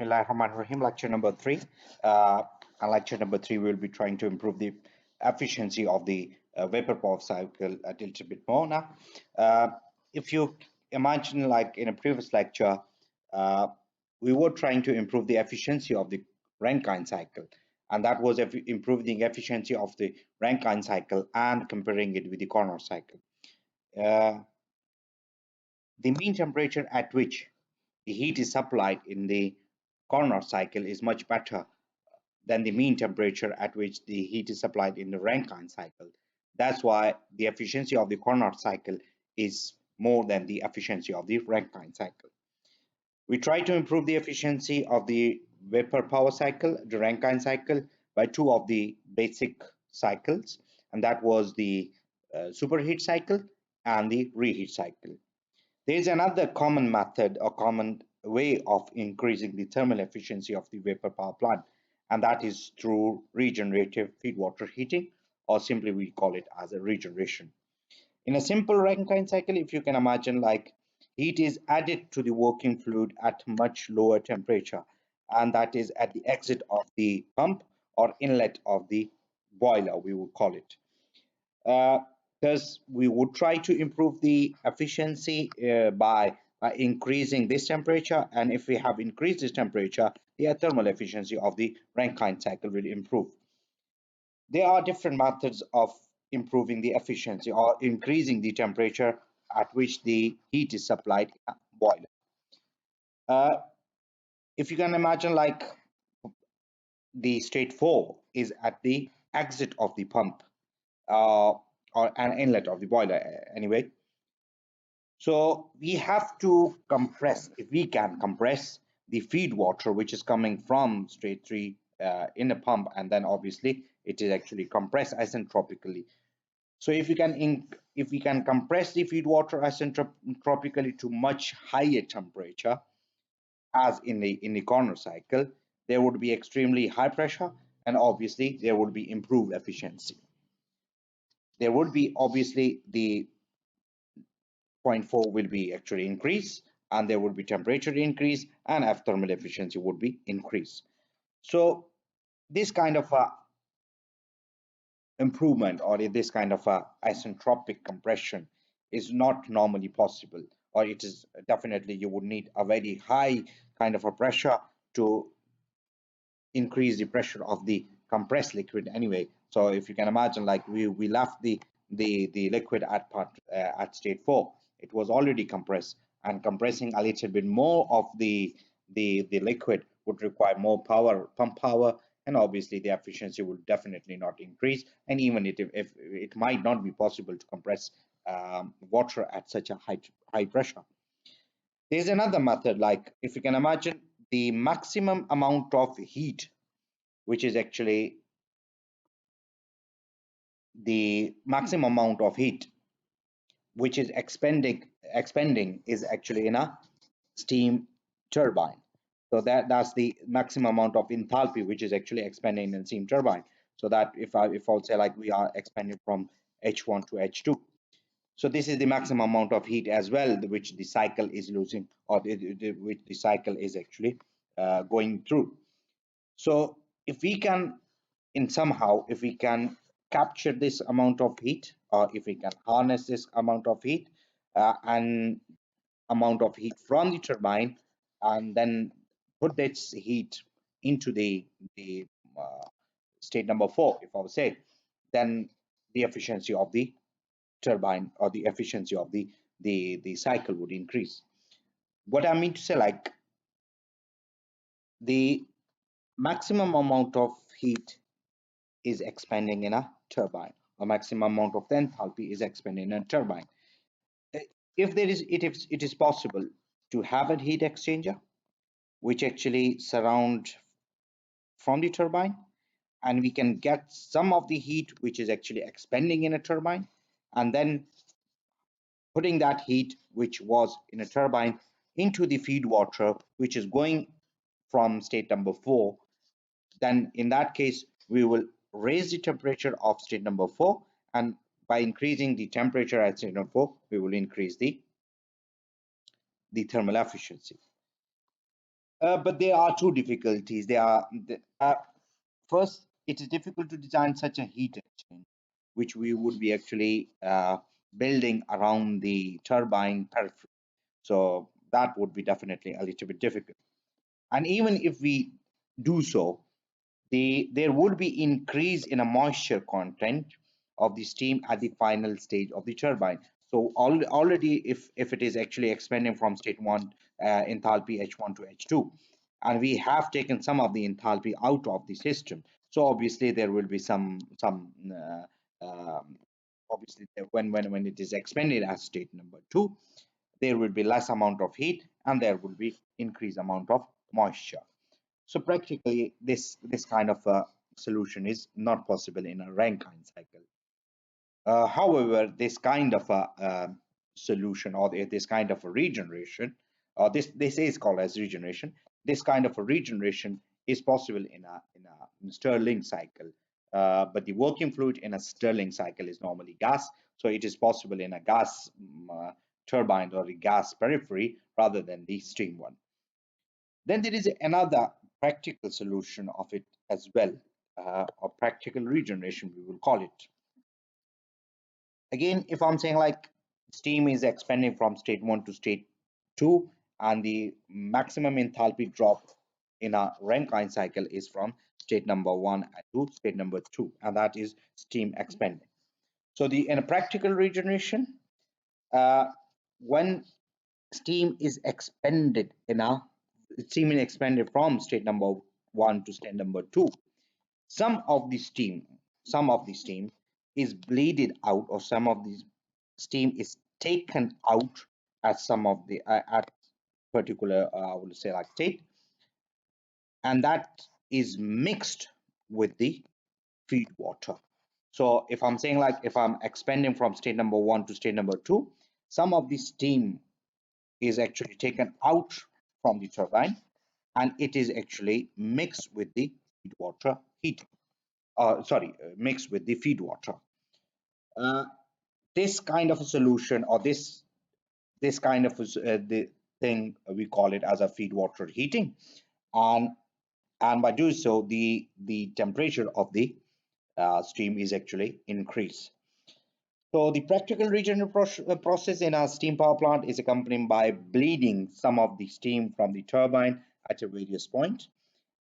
Bismillahirrahmanirrahim. Lecture number three. Uh, and lecture number three, we'll be trying to improve the efficiency of the vapor power cycle a little bit more now. Uh, if you imagine, like in a previous lecture, uh, we were trying to improve the efficiency of the Rankine cycle, and that was improving the efficiency of the Rankine cycle and comparing it with the Carnot cycle. Uh, the mean temperature at which the heat is supplied in the Carnot cycle is much better than the mean temperature at which the heat is supplied in the Rankine cycle. That's why the efficiency of the Carnot cycle is more than the efficiency of the Rankine cycle. We try to improve the efficiency of the vapor power cycle, the Rankine cycle, by two of the basic cycles, and that was the superheat cycle and the reheat cycle. There is another common method or common way of increasing the thermal efficiency of the vapor power plant, and that is through regenerative feed water heating, or simply we call it as a regeneration. In a simple Rankine cycle, if you can imagine, like heat is added to the working fluid at much lower temperature, and that is at the exit of the pump or inlet of the boiler, we would call it. Thus, we would try to improve the efficiency by increasing this temperature, and if we have increased this temperature, the thermal efficiency of the Rankine cycle will improve. There are different methods of improving the efficiency or increasing the temperature at which the heat is supplied in a boiler. Uh, if you can imagine, like the state 4 is at the exit of the pump or an inlet of the boiler anyway. So we have to compress, if we can compress the feed water which is coming from state 3 in a pump, and then obviously it is actually compressed isentropically. So if we can compress the feed water isentropically to much higher temperature, as in the Carnot cycle, there would be extremely high pressure, and obviously there would be improved efficiency. There would be obviously the 0.4 will be actually increase, and there would be temperature increase, and F thermal efficiency would be increase. So this kind of a improvement, or this kind of a isentropic compression, is not normally possible, or it is definitely you would need a very high kind of a pressure to increase the pressure of the compressed liquid anyway. So if you can imagine, like we left the liquid at state 4, it was already compressed, and compressing a little bit more of the liquid would require more power, pump power, and obviously the efficiency would definitely not increase. And even if it might not be possible to compress water at such a high pressure. There's another method, like if you can imagine the maximum amount of heat, which is actually the maximum amount of heat which is expending is actually in a steam turbine. So that's the maximum amount of enthalpy which is actually expanding in steam turbine. So that if I'll say, like we are expanding from H1 to H2, so this is the maximum amount of heat as well which the cycle is losing, or which the cycle is actually going through. So if we can, if we can capture this amount of heat, or if we can harness this amount of heat and amount of heat from the turbine, and then put this heat into the uh, state number 4, if I would say, then the efficiency of the turbine, or the efficiency of the cycle would increase. What I mean to say, like the maximum amount of heat is expanding in a turbine, or maximum amount of the enthalpy is expanding in a turbine. If it is possible to have a heat exchanger which actually surround from the turbine, and we can get some of the heat which is actually expanding in a turbine, and then putting that heat which was in a turbine into the feed water which is going from state number 4, then in that case we will raise the temperature of state number 4, and by increasing the temperature at state number 4 we will increase the thermal efficiency. But there are two difficulties. First, it is difficult to design such a heat exchange, which we would be actually building around the turbine periphery. So that would be definitely a little bit difficult. And even if we do so, there would be increase in a moisture content of the steam at the final stage of the turbine. So already, if it is actually expanding from state one enthalpy H1 to H2, and we have taken some of the enthalpy out of the system, so obviously there will be obviously when it is expanded as state number two, there will be less amount of heat and there will be increased amount of moisture. So practically, this kind of a solution is not possible in a Rankine cycle. However, this kind of a solution, or this kind of a regeneration, or this is called as regeneration. This kind of a regeneration is possible in a Stirling cycle, but the working fluid in a Stirling cycle is normally gas, so it is possible in a gas turbine or a gas periphery rather than the steam one. Then there is another practical solution of it as well, or practical regeneration, we will call it. Again, if I'm saying like steam is expanding from state one to state two, and the maximum enthalpy drop in a Rankine cycle is from state number one to state number two, and that is steam expanding. So the in a practical regeneration, uh, when steam is expended in a steam is expanded from state number one to state number two, some of the steam some of the steam is bleeded out, or some of the steam is taken out at some of the at particular I would say like state, and that is mixed with the feed water. So if I'm saying like if I'm expanding from state number one to state number two, some of the steam is actually taken out from the turbine and it is actually mixed with the feed water heat. Mixed with the feed water. Uh, this kind of a solution, or this kind of the thing, we call it as a feed water heating, and by doing so, the temperature of the stream is actually increased. So the practical regenerative process in a steam power plant is accompanied by bleeding some of the steam from the turbine at a various point.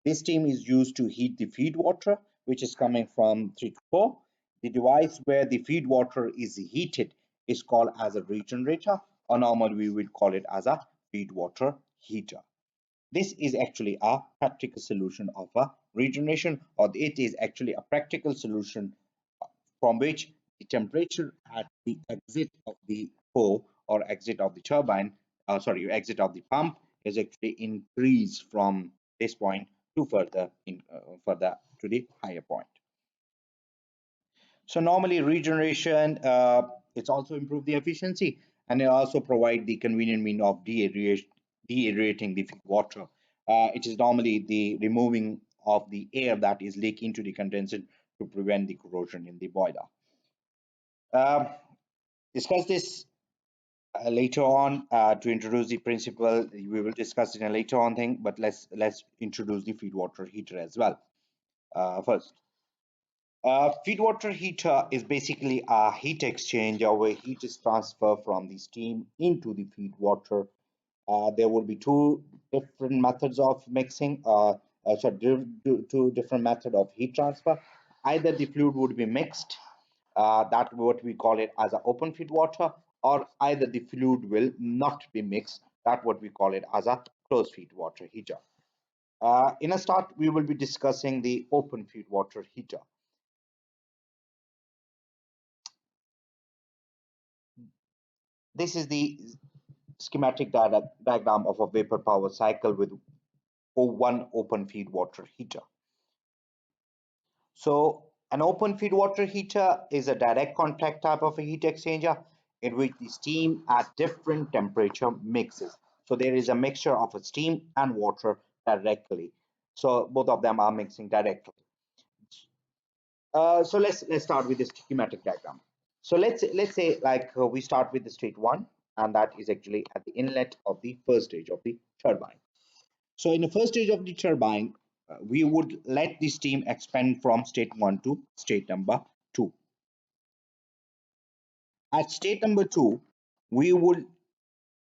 This steam is used to heat the feed water, which is coming from 3 to 4. The device where the feed water is heated is called as a regenerator, or normally we would call it as a feed water heater. This is actually a practical solution of a regeneration, or it is actually a practical solution from which the temperature at the exit of the core, or exit of the turbine, exit of the pump, is actually increased from this point to further to the higher point. So normally regeneration, it's also improve the efficiency, and it also provide the convenient mean of deaerating the water. It is normally the removing of the air that is leak into the condenser to prevent the corrosion in the boiler. Um, discuss this later on to introduce the principle. We will discuss it in a later on thing, but let's introduce the feed water heater as well first. Feed water heater is basically a heat exchanger where heat is transferred from the steam into the feed water. There will be two different methods of mixing, two different method of heat transfer. Either the fluid would be mixed, that what we call it as an open feed water, or either the fluid will not be mixed, that what we call it as a closed feed water heater. In a start, we will be discussing the open feed water heater. This is the schematic diagram of a vapor power cycle with one open feed water heater. So an open feed water heater is a direct contact type of a heat exchanger in which the steam at different temperature mixes. So there is a mixture of a steam and water directly. So both of them are mixing directly. So let's start with the schematic diagram. So let's say like we start with the state one, and that is actually at the inlet of the first stage of the turbine. So in the first stage of the turbine, we would let the steam expand from state 1 to state number 2. At state number 2, we will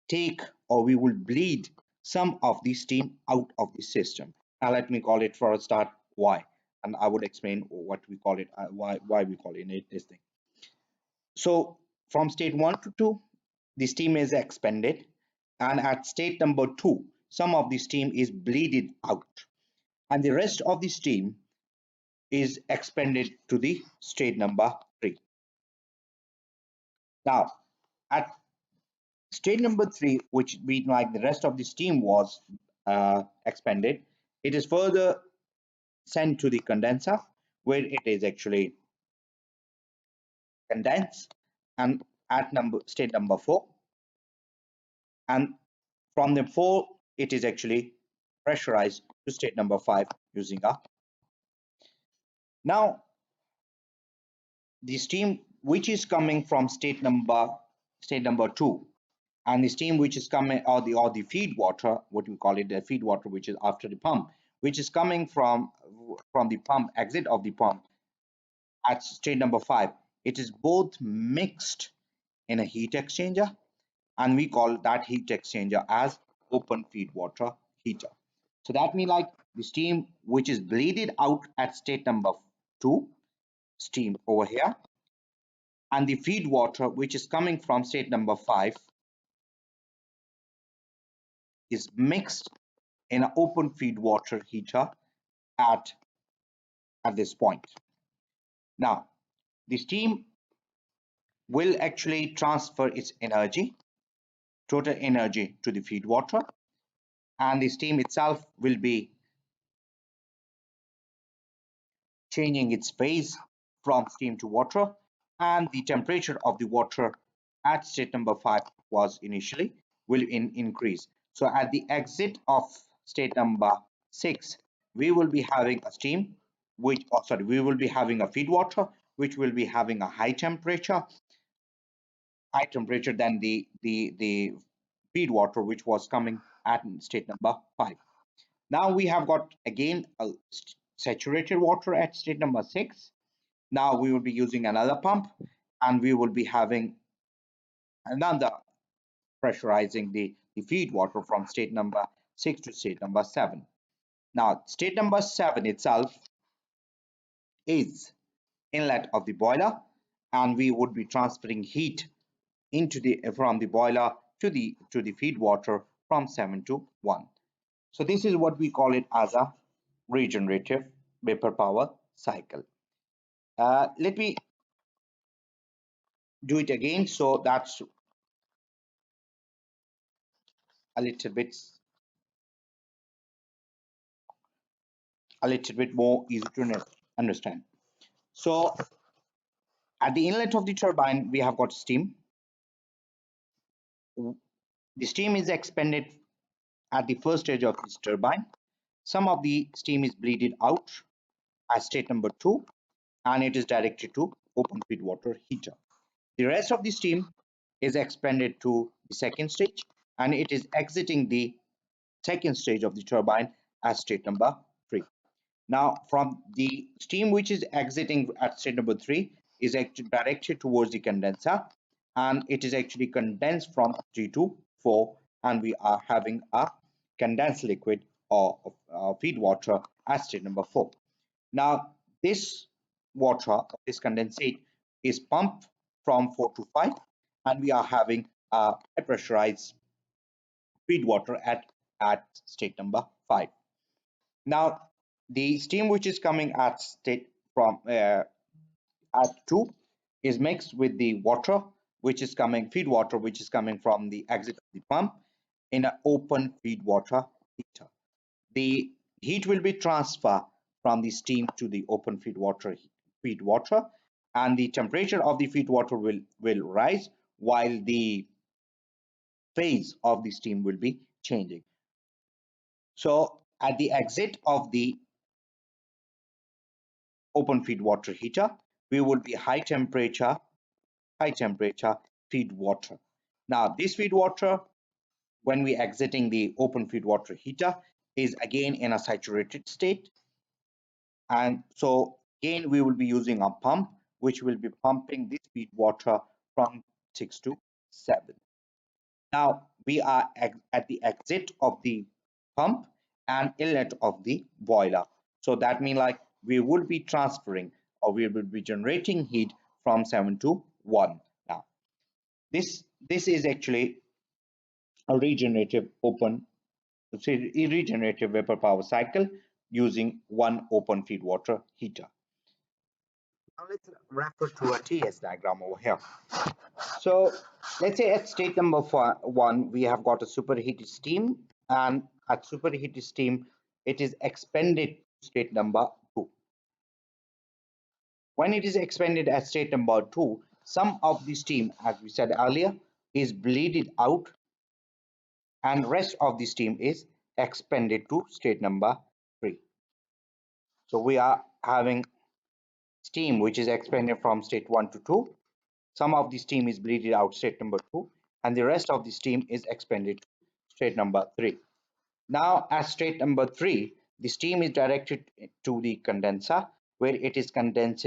take or we will bleed some of the steam out of the system. Now let me call it for a start why, and I would explain what we call it, why we call it this thing. So from state 1 to 2, the steam is expended, and at state number 2, some of the steam is bleeded out, and the rest of the steam is expended to the state number 3. Now, at state number 3, which means like the rest of the steam was expended, it is further sent to the condenser where it is actually condensed, and at number state number 4, and from the 4 it is actually pressurized to state number 5 using a. Now the steam which is coming from state number 2, and the steam which is coming, or the feed water, what we call it, the feed water, which is after the pump, which is coming from the pump exit of the pump at state number 5, it is both mixed in a heat exchanger, and we call that heat exchanger as open feed water heater. So that means like the steam which is bleeded out at state number 2, steam over here, and the feed water which is coming from state number 5 is mixed in an open feed water heater at this point. Now the steam will actually transfer its energy, total energy, to the feed water, and the steam itself will be changing its phase from steam to water, and the temperature of the water at state number 5 was initially will increase. So at the exit of state number 6, we will be having a steam which, oh, sorry, we will be having a feed water which will be having a high temperature than the feed water which was coming at state number 5. Now we have got again a saturated water at state number 6. Now we will be using another pump, and we will be having another pressurizing the feed water from state number 6 to state number 7. Now state number 7 itself is inlet of the boiler, and we would be transferring heat into the from the boiler to the feed water from 7 to 1. So this is what we call it as a regenerative vapor power cycle. Let me do it again, so that's a little bit more easy to understand. So at the inlet of the turbine, we have got steam. The steam is expended at the first stage of this turbine. Some of the steam is bleeded out at state number 2, and it is directed to open feed water heater. The rest of the steam is expended to the second stage, and it is exiting the second stage of the turbine at state number 3. Now from the steam which is exiting at state number 3 is actually directed towards the condenser, and it is actually condensed from 3 to 4, and we are having a condensed liquid or feed water at state number 4. Now this water, this condensate, is pumped from 4 to 5, and we are having a pressurized feed water at state number 5. Now the steam which is coming at state from at 2 is mixed with the water which is coming, feed water which is coming from the exit of the pump in an open feed water heater. The heat will be transferred from the steam to the open feed water, and the temperature of the feed water will rise while the phase of the steam will be changing. So at the exit of the open feed water heater, we will be high temperature feed water. Now this feed water, when we exiting the open feed water heater, is again in a saturated state. And so again, we will be using a pump, which will be pumping this feed water from 6 to 7. Now we are at the exit of the pump and inlet of the boiler. So that means like we would be transferring or we will be generating heat from 7 to 1. Now this is actually a regenerative regenerative vapor power cycle using one open feed water heater. Now let's refer to a TS diagram over here. So let's say at state number 1, we have got a superheated steam, and at superheated steam, it is expanded to state number 2. When it is expanded at state number 2, some of the steam, as we said earlier, is bleeded out, and rest of the steam is expanded to state number 3. So we are having steam which is expanded from state 1 to 2. Some of the steam is bleeded out state number 2, and the rest of the steam is expanded to state number 3. Now at state number 3, the steam is directed to the condenser, where it is condensed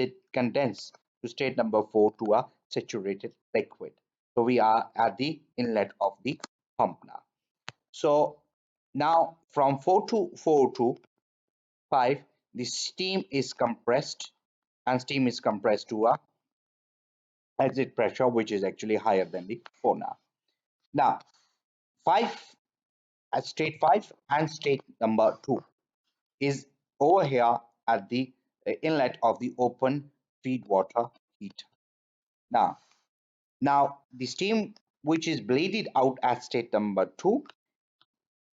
to state number 4 to a saturated liquid. So we are at the inlet of the pump now. So now from 4 to 5, the steam is compressed, and steam is compressed to a exit pressure which is actually higher than the 4 now. Now 5 at state 5 and state number 2 is over here at the inlet of the open feed water heater. Now the steam which is bleeded out at state number 2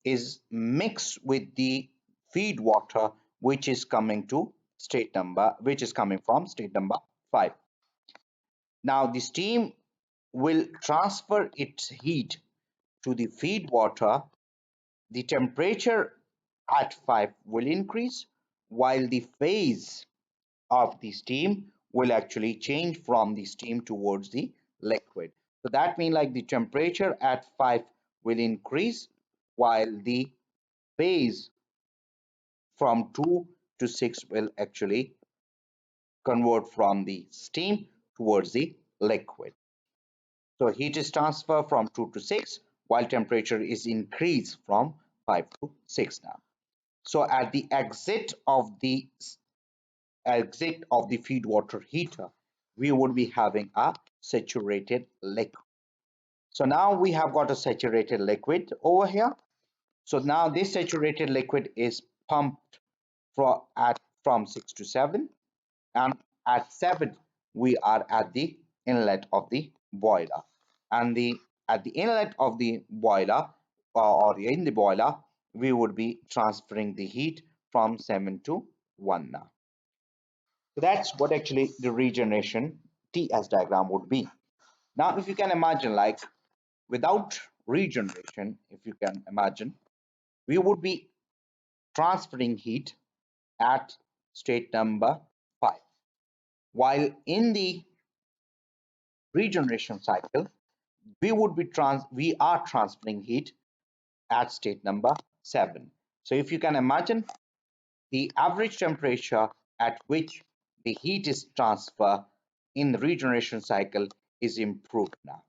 is mixed with the feed water which is coming from state number 5. Now the steam will transfer its heat to the feed water. The temperature at 5 will increase, while the phase of the steam will actually change from the steam towards the liquid. So that means like the temperature at 5 will increase, while the phase from 2 to 6 will actually convert from the steam towards the liquid. So heat is transferred from 2 to 6, while temperature is increased from 5 to 6 now. So at the exit of the feed water heater, we would be having a saturated liquid. So now we have got a saturated liquid over here. So now this saturated liquid is pumped from 6 to 7, and at 7 we are at the inlet of the boiler, and at the inlet of the boiler or in the boiler, we would be transferring the heat from 7 to 1 now. So that's what actually the regeneration TS diagram would be. Now, if you can imagine, like without regeneration, if you can imagine, we would be transferring heat at state number 5. While in the regeneration cycle, we are transferring heat at state number 7. So if you can imagine, the average temperature at which the heat is transferred in the regeneration cycle is improved now.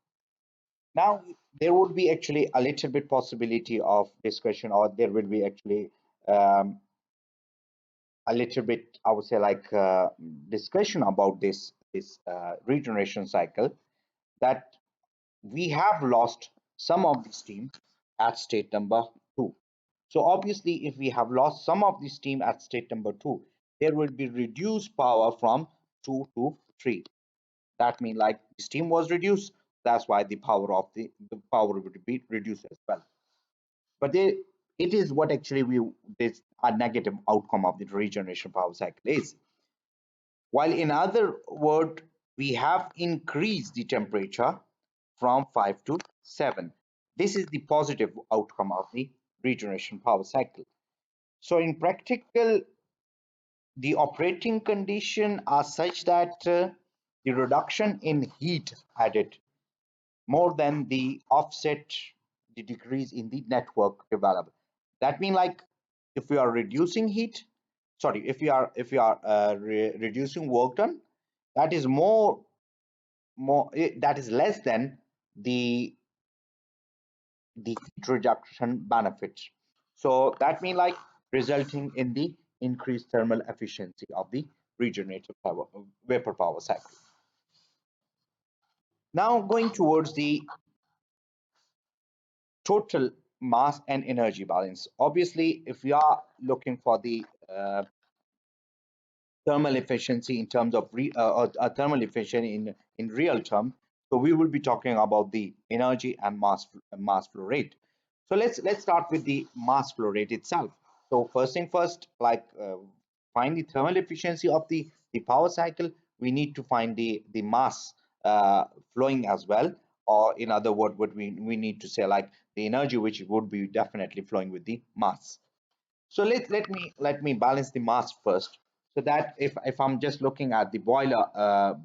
Now there would be actually a little bit possibility of discussion, or there will be actually a little bit, I would say, like discussion about this regeneration cycle, that we have lost some of the steam at state number 2. So obviously, if we have lost some of the steam at state number 2, there will be reduced power from 2 to 3. That means like steam was reduced. That's why the power would be reduced as well. But it is what actually this a negative outcome of the regeneration power cycle is. While in other words, we have increased the temperature from 5 to 7. This is the positive outcome of the regeneration power cycle. So in practical, the operating condition are such that the reduction in heat added more than the offset the decrease in the network developed. That means like if we are reducing heat, sorry, if we are reducing work done, that is that is less than the heat reduction benefits. So that means like resulting in the increased thermal efficiency of the regenerative power vapor power cycle. Now going towards the total mass and energy balance. Obviously, if we are looking for the thermal efficiency in terms of thermal efficiency in real term, so we will be talking about the energy and mass flow rate. So let's start with the mass flow rate itself. So first thing first, like find the thermal efficiency of the power cycle. We need to find the mass flowing as well, or in other words, what we need to say like the energy which would be definitely flowing with the mass. So let me balance the mass first, so that if I'm just looking at the boiler or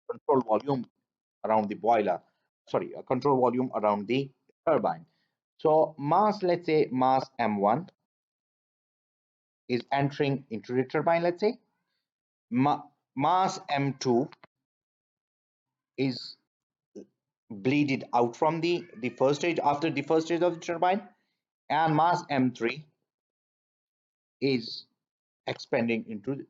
control volume around the boiler, sorry, a control volume around the turbine. So mass, let's say mass M1 is entering into the turbine, let's say. Ma Mass M2 is bleeded out from the first stage, after the first stage of the turbine, and mass M3 is expanding into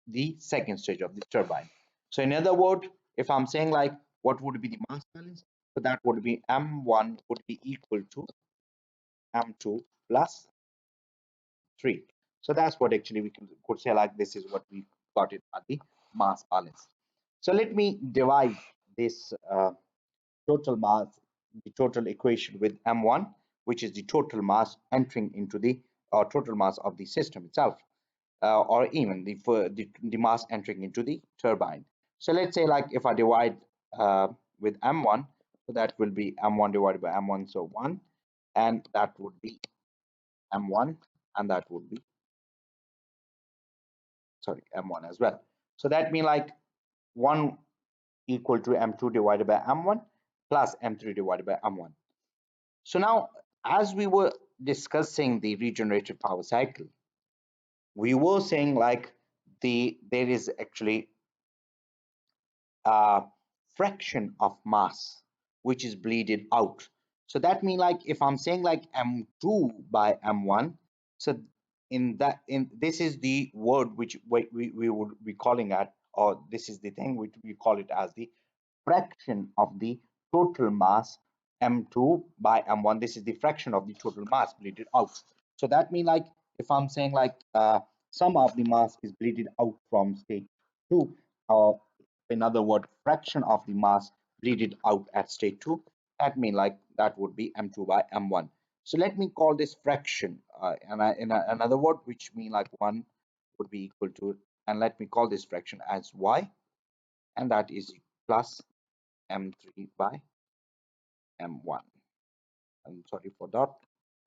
the second stage of the turbine. So in other words, if I'm saying like what would be the mass balance, so that would be M1 would be equal to M2 plus 3. So that's what actually we could say like this is what we got it at the mass balance. So let me divide this total mass, the total equation with M1, which is the total mass entering into the total mass of the system itself, or even the mass entering into the turbine. So let's say like if I divide with M1, so that will be M1 divided by M1, so 1, and that would be M1, and that would be, sorry, M1 as well. So that means like 1 equal to M2 divided by M1 plus M3 divided by M1. So now, as we were discussing the regenerative power cycle, we were saying like there is actually a fraction of mass which is bleeded out. So that means like if I'm saying like M2 by M1, so in this is the word which we would be calling at, or this is the thing which we call it as the fraction of the total mass M2 by M1. This is the fraction of the total mass bleeded out. So that means like if I'm saying like some of the mass is bleeded out from state 2, or in other words, fraction of the mass bleeded out at state 2, that means like that would be M2 by M1. So let me call this fraction, another word which mean like 1 would be equal to, and let me call this fraction as Y, and that is plus M3 by M1. I'm sorry for that.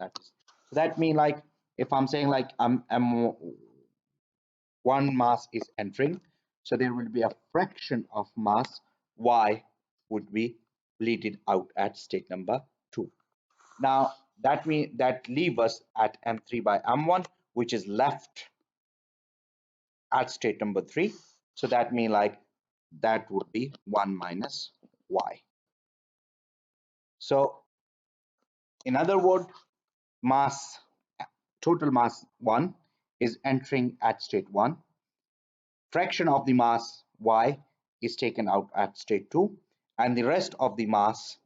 That is, so that means like if I'm saying like M1 mass is entering, so there will be a fraction of mass Y would be bleeded out at state number 2. Now that means that leave us at M3 by M1, which is left at state number 3. So that means like that would be 1 minus Y. So in other words, mass total mass 1 is entering at state 1, fraction of the mass Y is taken out at state 2, and the rest of the mass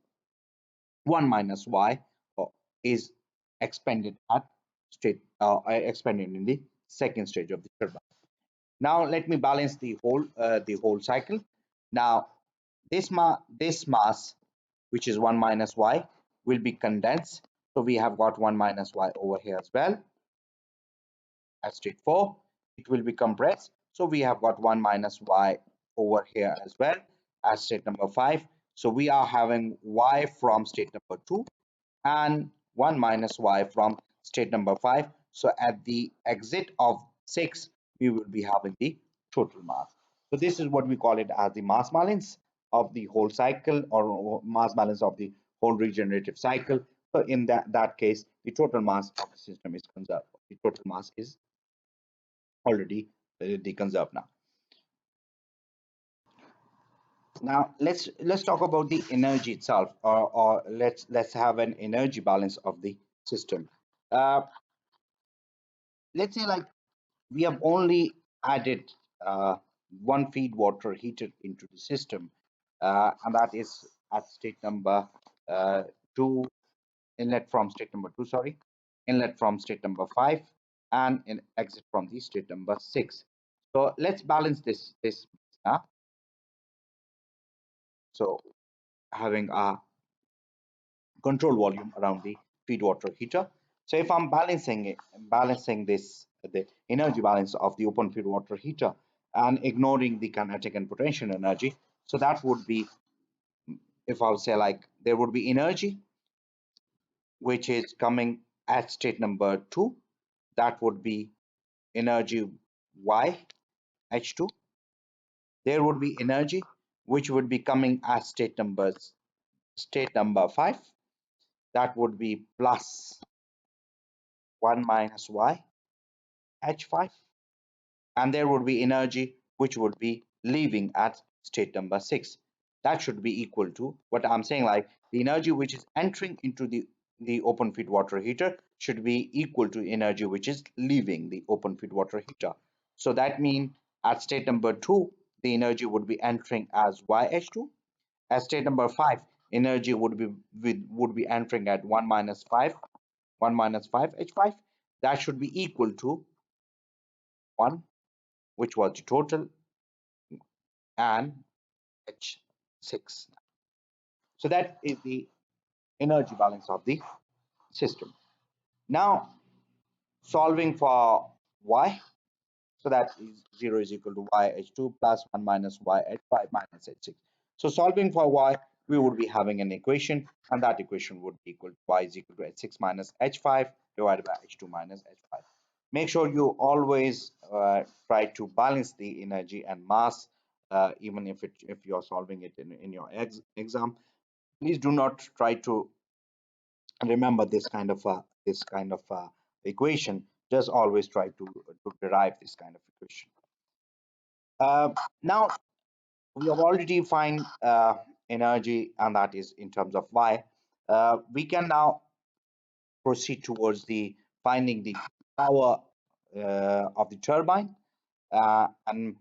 1 minus Y is expended at expended in the second stage of the turbine. Now let me balance the whole cycle. Now this mass, which is 1 minus Y, will be condensed. So we have got 1 minus Y over here as well. At state 4, it will be compressed. So we have got 1 minus Y over here as well at state number 5. So we are having Y from state number 2 and 1 minus Y from state number 5. So at the exit of 6, we will be having the total mass. So this is what we call it as the mass balance of the whole cycle, or mass balance of the whole regenerative cycle, So in that case, the total mass of the system is conserved. The total mass is already conserved now. Now let's talk about the energy itself, or let's have an energy balance of the system. Uh, let's say like we have only added one feed water heater into the system, and that is at state number two, inlet from state number two, sorry, inlet from state number five, and in exit from the state number six. So let's balance this. So having a control volume around the feed water heater. So if I'm balancing this, the energy balance of the open feed water heater and ignoring the kinetic and potential energy, so that would be, if I would say like there would be energy which is coming at state number two, that would be energy Y H2. There would be energy which would be coming at state number five, that would be plus 1 minus Y H5, and there would be energy which would be leaving at state number 6. That should be equal to what I'm saying, like the energy which is entering into the open feed water heater should be equal to energy which is leaving the open feed water heater. So that means at state number 2 the energy would be entering as YH2. At state number 5 energy would be entering at 1 minus 5, 1 minus 5 H5. That should be equal to 1, which was the total, and H6. So that is the energy balance of the system. Now solving for y, so that is 0 is equal to y h2 plus 1 minus y h5 minus h6. So solving for y, we would be having an equation, and that equation would be equal to y is equal to h6 minus h5 divided by h2 minus h5. Make sure you always try to balance the energy and mass, even if you're solving it in your exam. Please do not try to remember this kind of equation. Just always try to derive this kind of equation. Now we have already defined energy, and that is in terms of y. We can now proceed towards the finding the power of the turbine, and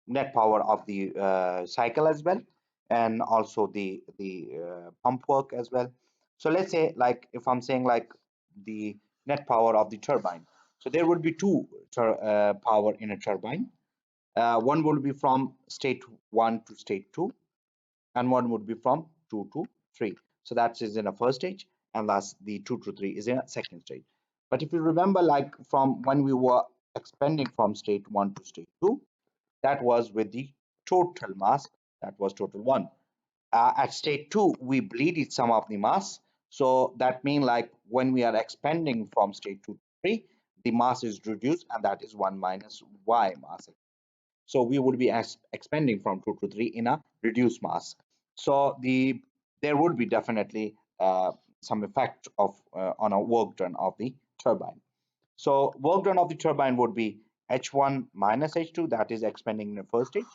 net power of the cycle as well, and also the pump work as well. So let's say like if I'm saying like the net power of the turbine, so there would be two power in a turbine. One would be from state 1 to state 2, and one would be from 2 to 3. So that is in a first stage, and thus the 2 to 3 is in a second stage. But if you remember, like from when we were expanding from state 1 to state 2, that was with the total mass, that was total 1. At state 2 we bleeded some of the mass, so that means like when we are expanding from state 2 to 3, the mass is reduced, and that is 1 minus y mass. So we would be expanding from 2 to 3 in a reduced mass. So there would be definitely some effect of on a work done of the turbine. So work done of the turbine would be H1 minus H2, that is expanding in the first stage,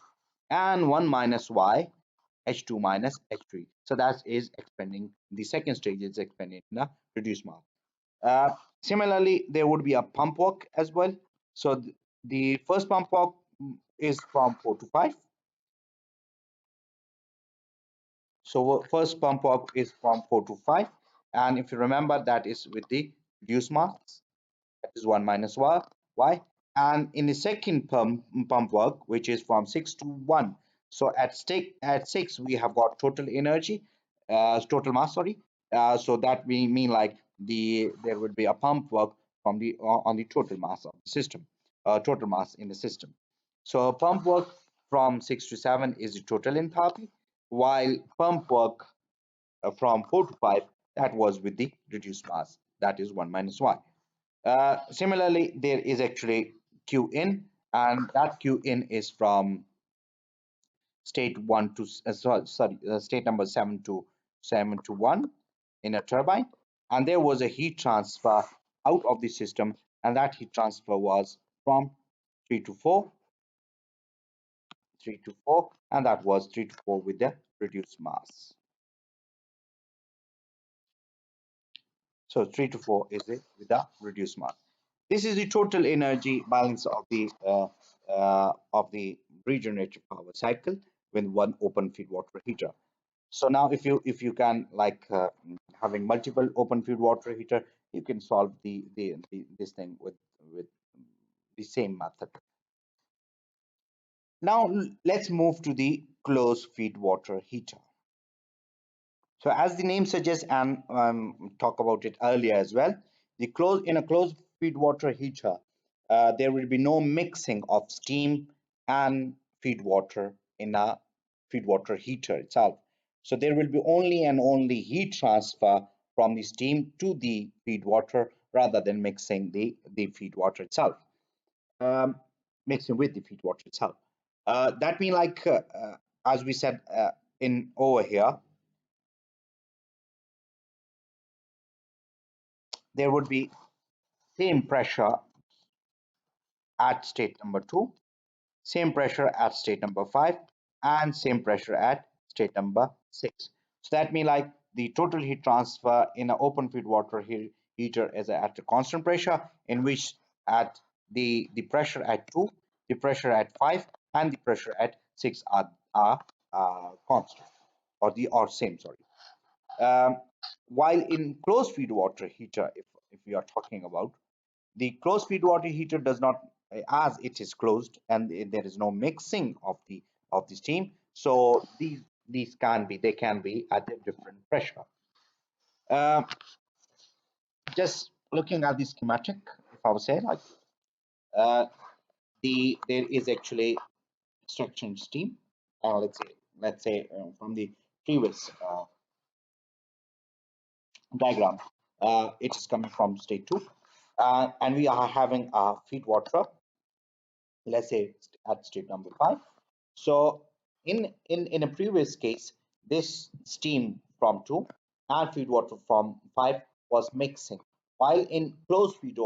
and 1 minus Y, H2 minus H3. So that is expanding, the second stage is expanding in a reduced mass. Uh, Similarly, there would be a pump work as well. So the first pump work is from 4 to 5. So first pump work is from 4 to 5. And if you remember, that is with the reduced mass. That is 1 minus y. And in the second pump work, which is from 6 to 1. So at 6 we have got total energy, total mass, sorry. So that we mean like there would be a pump work from the on the total mass of the system, total mass in the system. So pump work from 6 to 7 is the total enthalpy, while pump work from 4 to 5, that was with the reduced mass, that is 1 minus y. Similarly, there is actually Q in, and that Q in is from state 1 to state number 7 to 1 in a turbine. and there was a heat transfer out of the system, and that heat transfer was from 3 to 4, 3 to 4, and that was 3 to 4 with the reduced mass. So 3 to 4 is it with the reduced mass. This is the total energy balance of the regenerative power cycle with one open feed water heater. So now if you can like having multiple open feed water heater, you can solve the this thing with the same method. Now let's move to the closed feed water heater. So as the name suggests, and talk about it earlier as well, in a closed feed water heater, there will be no mixing of steam and feed water in a feed water heater itself. So there will be only and only heat transfer from the steam to the feed water rather than mixing the feed water itself, um, mixing with the feed water itself. That means like as we said in over here, there would be same pressure at state number 2, same pressure at state number 5, and same pressure at state number 6. So that means like the total heat transfer in an open feed water heater is at a constant pressure, in which at the pressure at 2, the pressure at 5, and the pressure at 6 are constant, or same, sorry. um, while in closed feed water heater, if we are talking about, the closed feed water heater does not, as it is closed and there is no mixing of the steam. So these can be at a different pressure. Uh, just looking at the schematic, if I would say like uh, there is actually extraction steam. Let's say from the previous diagram, it is coming from state 2, and we are having a feed water, let's say at state number 5. So in a previous case, this steam from 2 and feed water from 5 was mixing, while in closed feed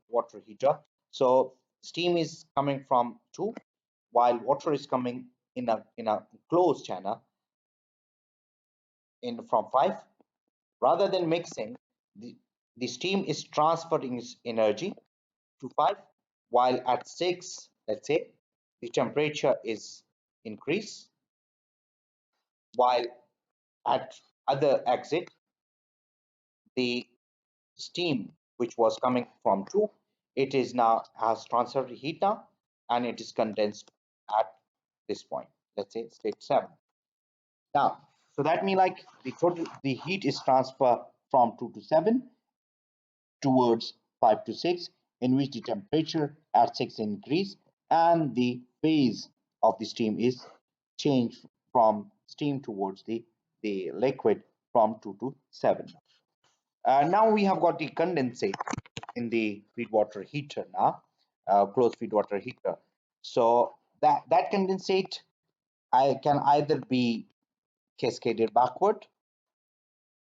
water heater, so steam is coming from 2 while water is coming in a closed channel in from 5. Rather than mixing, the steam is transferring its energy to 5, while at 6, let's say, the temperature is increased, while at other exit, the steam which was coming from 2, it is now has transferred heat now, and it is condensed at this point, let's say state 7. Now, so that means like the heat is transferred from 2 to 7 towards 5 to 6, in which the temperature at 6 increase and the phase of the steam is changed from steam towards the liquid from 2 to 7. Now we have got the condensate in the feed water heater now, closed feed water heater. So that condensate I can either be cascaded backward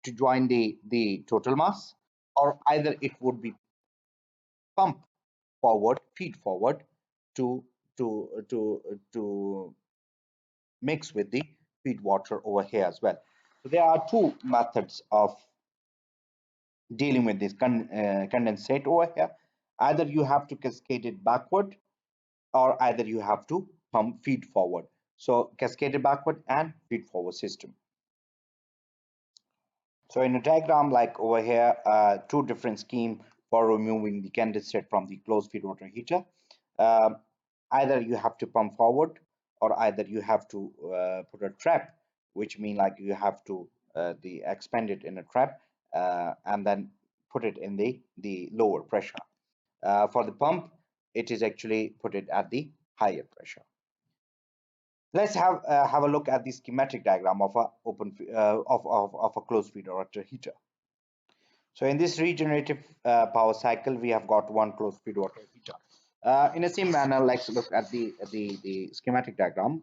to join the total mass, or either it would be pumped forward, feed forward to to mix with the feed water over here as well. So there are two methods of dealing with this condensate over here. Either you have to cascade it backward, or either you have to pump feed forward. So cascaded backward and feed forward system. So in a diagram like over here, two different scheme for removing the condensate from the closed feed water heater. Um, Either you have to pump forward, or either you have to put a trap, which mean like you have to the expand it in a trap, and then put it in the lower pressure. For the pump, it is actually put it at the higher pressure. Let's have a look at the schematic diagram of a of a closed feed water heater. So in this regenerative power cycle, we have got one closed feed water heater. In the same manner, let's look at the schematic diagram.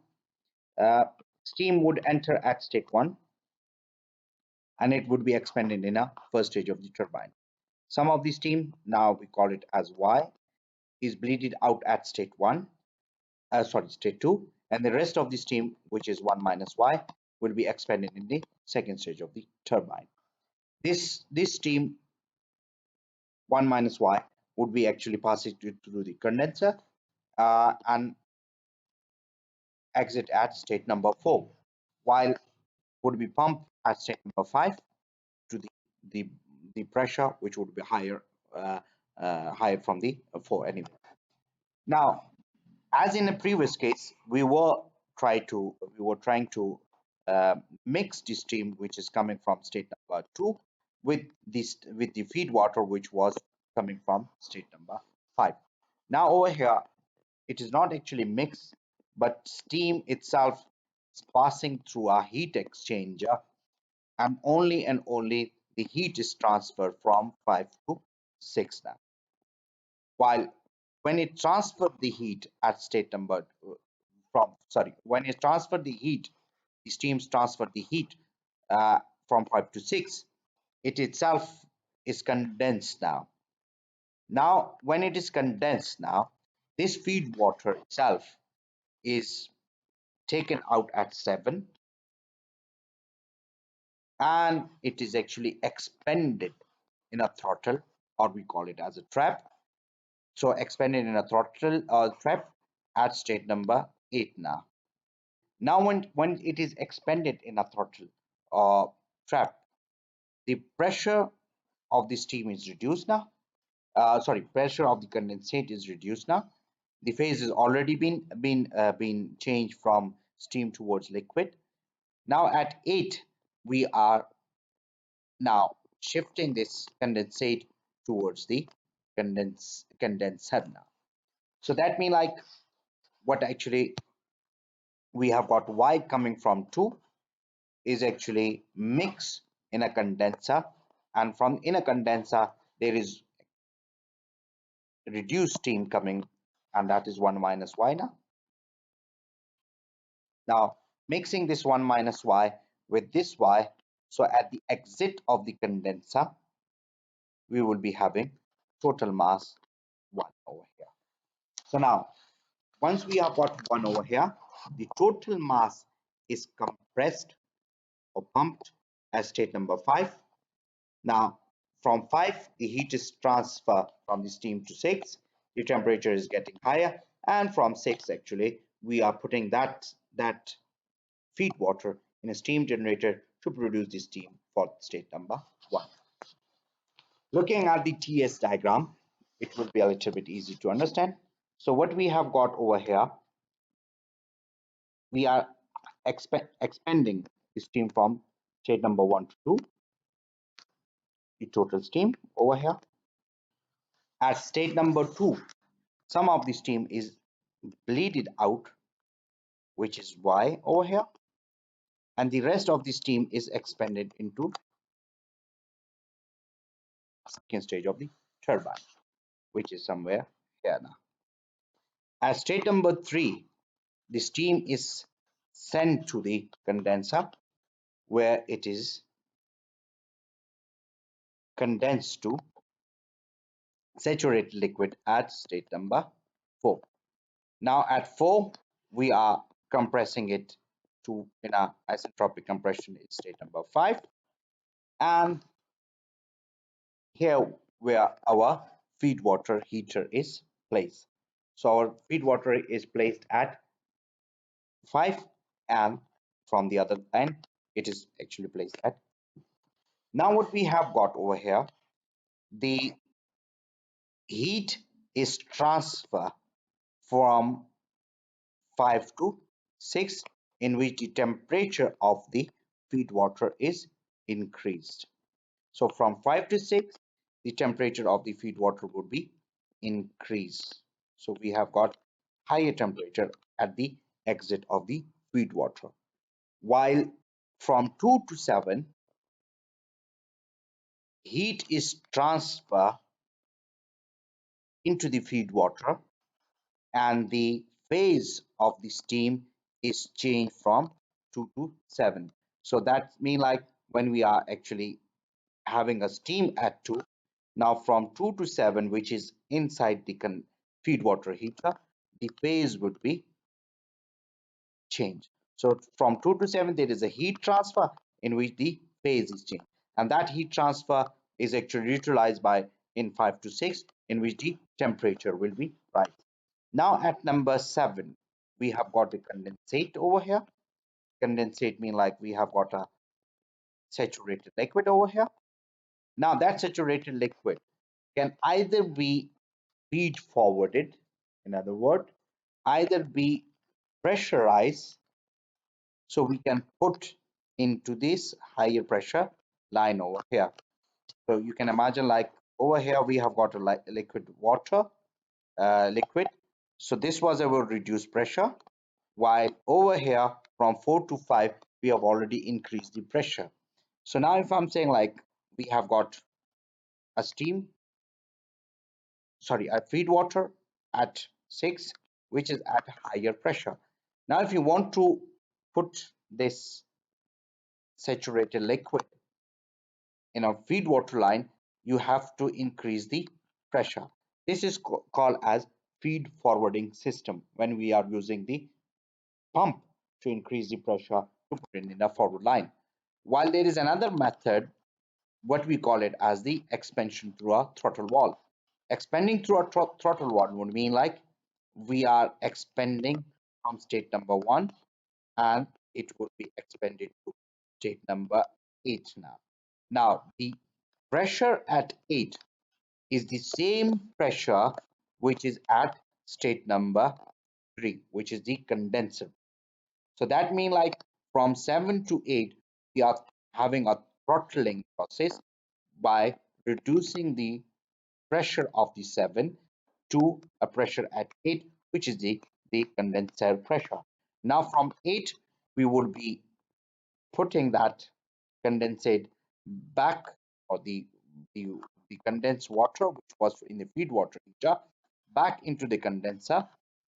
Uh, Steam would enter at state 1, and it would be expended in a first stage of the turbine. Some of the steam, now we call it as Y, is bleeded out at state 1, state 2, and the rest of the steam, which is 1 minus Y, will be expended in the second stage of the turbine. This steam 1 minus Y would be actually passing through the condenser and exit at state number 4, while would be pumped at state number 5 to the, the pressure, which would be higher higher from the 4 anyway. Now, as in the previous case, we were trying to mix the stream which is coming from state number 2 with the feed water which was coming from state number 5. Now over here, it is not actually mixed, but steam itself is passing through a heat exchanger, and only the heat is transferred from 5 to 6 now. While when it transferred the heat at state number when it transferred the heat, the steams transferred the heat from 5 to 6, it itself is condensed now. Now, when it is condensed now, this feed water itself is taken out at 7, and it is actually expended in a throttle, or we call it as a trap. So expended in a throttle or trap at state number 8 now. Now when it is expended in a throttle or trap, the pressure of the steam is reduced now. Pressure of the condensate is reduced now. The phase has already been changed from steam towards liquid. Now at 8, we are now shifting this condensate towards the condenser now. So that means like what actually we have got Y coming from 2 is actually mixed in a condenser, and from in a condenser there is reduced steam coming, and that is 1 minus Y now. Now mixing this 1 minus Y with this Y, so at the exit of the condenser we will be having total mass 1 over here. So now once we have got 1 over here, the total mass is compressed or pumped at state number 5. Now from 5, the heat is transferred from the steam to 6, the temperature is getting higher, and from 6 actually we are putting that feed water in a steam generator to produce the steam for state number 1. Looking at the TS diagram, it will be a little bit easy to understand. So what we have got over here, we are expanding the steam from state number 1 to 2, the total steam over here. At state number 2, some of the steam is bleeded out, which is Y over here, and the rest of the steam is expanded into second stage of the turbine, which is somewhere here now. At state number 3, the steam is sent to the condenser, where it is condensed to saturated liquid at state number 4. Now at 4, we are compressing it to in a isentropic compression in state number 5, and here where our feed water heater is placed. So our feed water is placed at 5, and from the other end it is actually placed at. Now what we have got over here, the heat is transferred from 5 to 6, in which the temperature of the feed water is increased. So from 5 to 6, the temperature of the feed water would be increased. So we have got higher temperature at the exit of the feed water. While from 2 to 7, heat is transferred into the feed water, and the phase of the steam is changed from 2 to 7. So that means like when we are actually having a steam at 2. Now from 2 to 7, which is inside the feed water heater, the phase would be changed. So from 2 to 7, there is a heat transfer in which the phase is changed. And that heat transfer is actually neutralized by in 5 to 6, in which the temperature will be right. Now at number 7, we have got the condensate over here. Condensate mean like we have got a saturated liquid over here. Now that saturated liquid can either be feed forwarded, in other words, either be pressurized, so we can put into this higher pressure line over here. So you can imagine like over here we have got a liquid water, liquid. So this was our reduced pressure, while over here from 4 to 5 we have already increased the pressure. So now if I'm saying like we have got a steam, sorry, a feed water at 6, which is at higher pressure. Now if you want to put this saturated liquid in a feed water line, you have to increase the pressure. This is called as feed forwarding system when we are using the pump to increase the pressure to put it in a forward line. While there is another method, what we call it as the expansion through a throttle valve. Expanding through a throttle valve would mean like we are expanding from state number 1 and it will be expanded to state number 8 now. Now, the pressure at 8 is the same pressure which is at state number 3, which is the condenser. So that means like from 7 to 8, we are having a throttling process by reducing the pressure of the 7 to a pressure at 8, which is the condenser pressure. Now from 8, we will be putting that condensate back, or the, the condensed water which was in the feed water heater back into the condenser,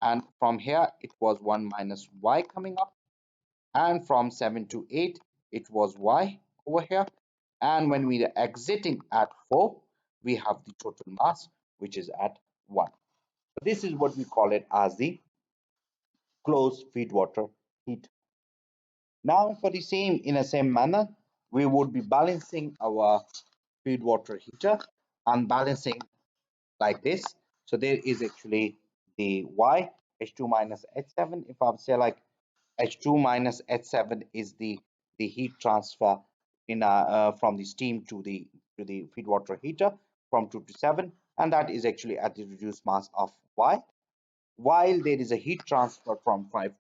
and from here it was 1 minus y coming up, and from 7 to 8 it was y over here, and when we are exiting at 4 we have the total mass which is at 1. So this is what we call it as the closed feed water heat. Now for the same, in the same manner, we would be balancing our feed water heater and balancing like this. So there is actually the y H2 minus H7. If I say like H2 minus H7 is the heat transfer in from the steam to the feed water heater from 2 to 7, and that is actually at the reduced mass of y, while there is a heat transfer from 5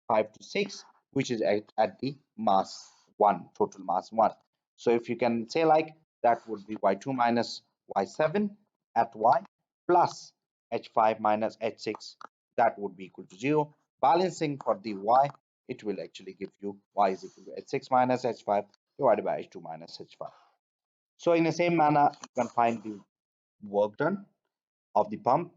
to 6, which is at the mass 1, total mass 1. So if you can say like that would be y2 minus y7 at y plus h5 minus h6, that would be equal to 0. Balancing for the y, it will actually give you y is equal to h6 minus h5 divided by h2 minus h5. So in the same manner, you can find the work done of the pump,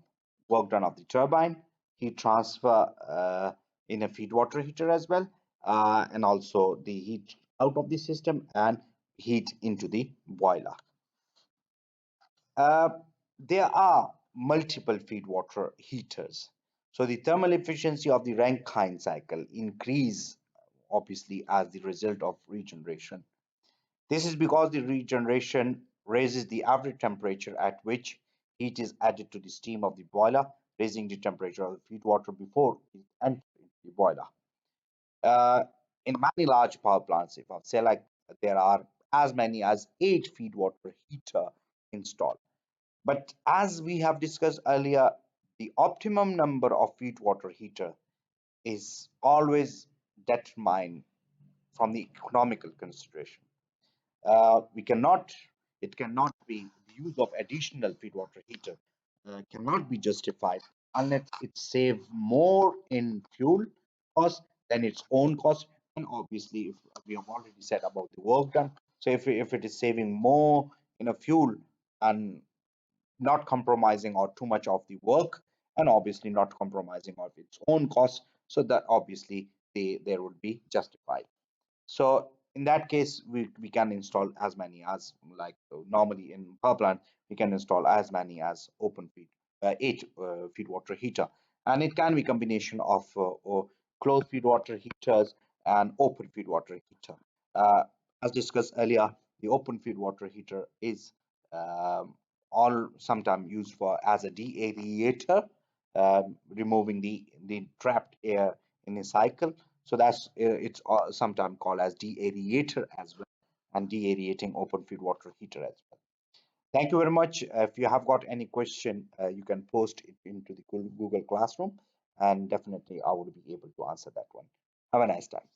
work done of the turbine, heat transfer in a feed water heater as well, and also the heat out of the system and heat into the boiler. Uh, there are multiple feed water heaters. So the thermal efficiency of the Rankine cycle increase obviously as the result of regeneration. This is because the regeneration raises the average temperature at which heat is added to the steam of the boiler, raising the temperature of the feed water before it enters the boiler. Uh, in many large power plants, if I say like there are as many as 8 feed water heater installed. But as we have discussed earlier, the optimum number of feed water heater is always determined from the economical consideration. We cannot, it cannot be, the use of additional feed water heater cannot be justified unless it saves more in fuel cost than its own cost. And obviously, if we have already said about the work done, so if it is saving more in a fuel and not compromising or too much of the work, and obviously not compromising of its own cost, so that obviously there would be justified. So in that case, we can install as many as, like normally in power plant, we can install as many as open feed, 8 feed water heater, and it can be combination of or closed feed water heaters and open feed water heater. Uh, as discussed earlier, the open feed water heater is um, all sometimes used for as a deaerator, removing the trapped air in a cycle. So that's it's sometimes called as deaerator as well, and deaerating open feed water heater as well. Thank you very much. If you have got any question, you can post it into the Google Classroom, and definitely I will be able to answer that one. Have a nice time.